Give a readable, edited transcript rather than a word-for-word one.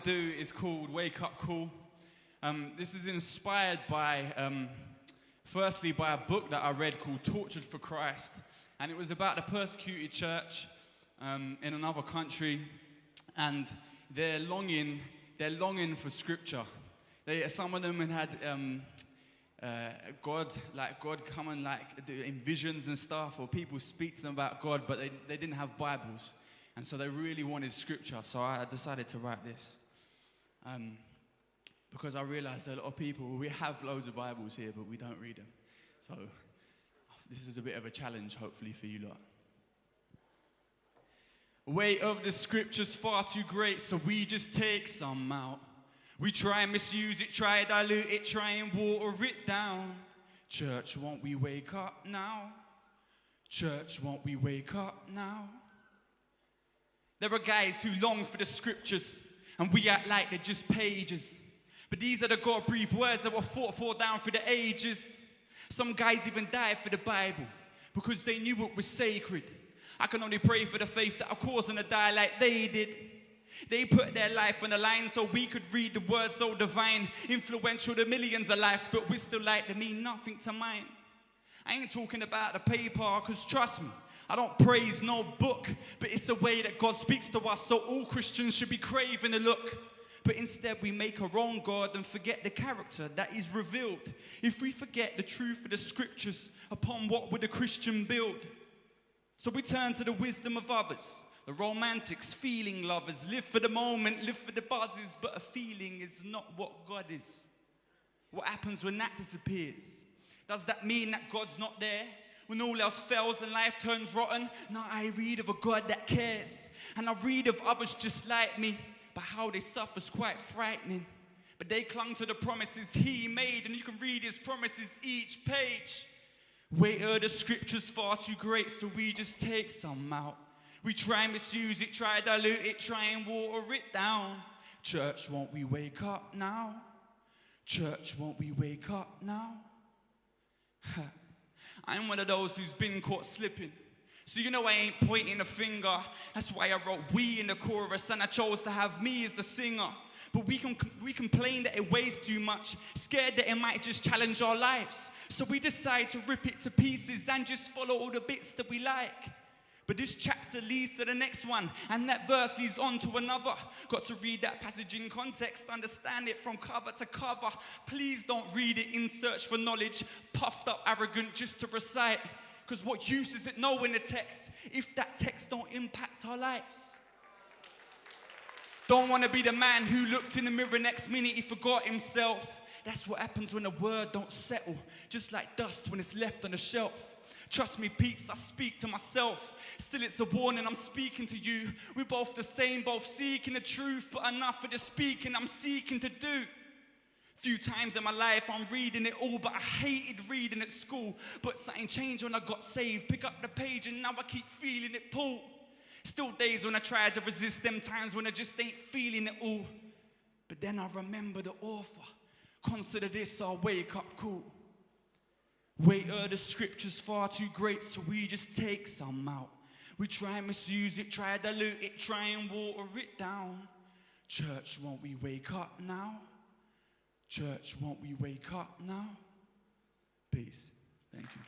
Do is called Wake Up Call. This is inspired by, firstly, by a book that I read called Tortured for Christ, and it was about the persecuted church in another country, and they're longing for scripture. Some of them had God come and do in visions and stuff, or people speak to them about God, but they didn't have Bibles, and so they really wanted scripture. So I decided to write this. Because I realized that a lot of people, we have loads of Bibles here, but we don't read them. So this is a bit of a challenge, hopefully, for you lot. Weight of the scripture's far too great, so we just take some out. We try and misuse it, try and dilute it, try and water it down. Church, won't we wake up now? Church, won't we wake up now? There are guys who long for the scriptures, and we act like they're just pages. But these are the God-breathed words that were fought for down through the ages. Some guys even died for the Bible because they knew it was sacred. I can only pray for the faith that are causing to die like they did. They put their life on the line so we could read the words so divine, influential to millions of lives, but we still like to mean nothing to mine. I ain't talking about the paper, because trust me, I don't praise no book, but it's the way that God speaks to us, so all Christians should be craving a look. But instead we make our own God and forget the character that is revealed. If we forget the truth of the scriptures, upon what would a Christian build? So we turn to the wisdom of others, the romantics, feeling lovers, live for the moment, live for the buzzes, but a feeling is not what God is. What happens when that disappears? Does that mean that God's not there? When all else fails and life turns rotten? No, I read of a God that cares. And I read of others just like me, but how they suffer's quite frightening. But they clung to the promises he made, and you can read his promises each page. Weight of the scripture's far too great, so we just take some out. We try and misuse it, try and dilute it, try and water it down. Church, won't we wake up now? Church, won't we wake up now? I'm one of those who's been caught slipping. So you know I ain't pointing a finger. That's why I wrote we in the chorus, and I chose to have me as the singer. But we complain that it weighs too much, scared that it might just challenge our lives. So we decide to rip it to pieces and just follow all the bits that we like. But this chapter leads to the next one, and that verse leads on to another. Got to read that passage in context, understand it from cover to cover. Please don't read it in search for knowledge, puffed up, arrogant just to recite. Because what use is it knowing the text if that text don't impact our lives? Don't want to be the man who looked in the mirror next minute, he forgot himself. That's what happens when a word don't settle, just like dust when it's left on the shelf. Trust me, peeps, I speak to myself. Still, it's a warning, I'm speaking to you. We're both the same, both seeking the truth, but enough of the speaking I'm seeking to do. Few times in my life I'm reading it all, but I hated reading at school. But something changed when I got saved. Pick up the page and now I keep feeling it pull. Still days when I tried to resist, them times when I just ain't feeling it all. But then I remember the author. Consider this our wake-up call. Weight of the scripture's far too great, so we just take some out. We try and misuse it, try and dilute it, try and water it down. Church, won't we wake up now? Church, won't we wake up now? Peace. Thank you.